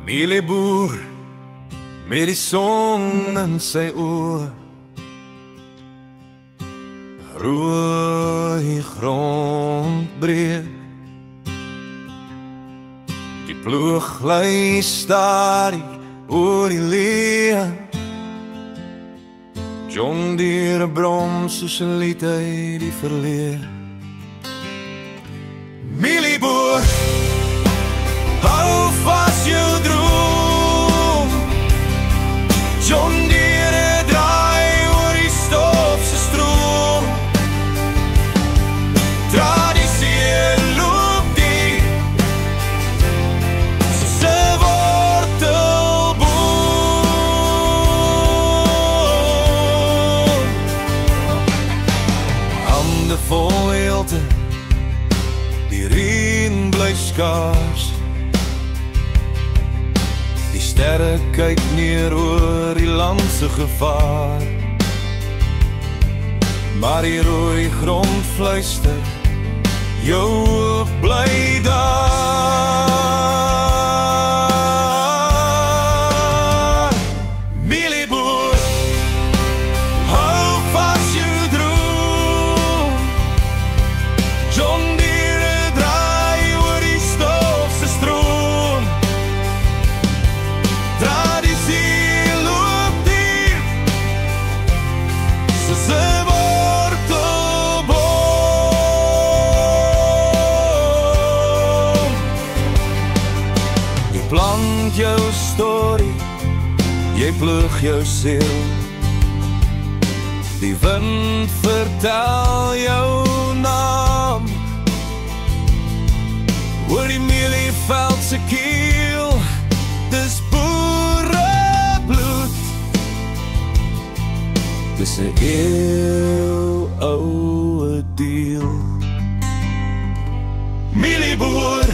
Mielieboer met die son in sy oë, rooi grond breek, die ploeg lei stadig oor die leë, John Deere brom soos 'n lied uit die verlede. Mielieboer, hou vas jou droom, John Deere draai oor die stof se stroom, tradisie loop diep, soos 'n wortelboom. Hande vol heelte, die reën bly skaars, die sterre kyk neer oor die land se gevaar, maar die rooi grond fluister, jou hoop bly daar. Mielieboer, hou vas jou droom, John Deere draai oor die stof se stroom, tradisie loop diep, soos 'n wortelboom. Jy plant jou storie, jy ploeg jou seel, die wind vertel jou naam, oor die mielieveld se kiel, dis boerebloed, dis 'n eeuwoue deel. Mielieboer,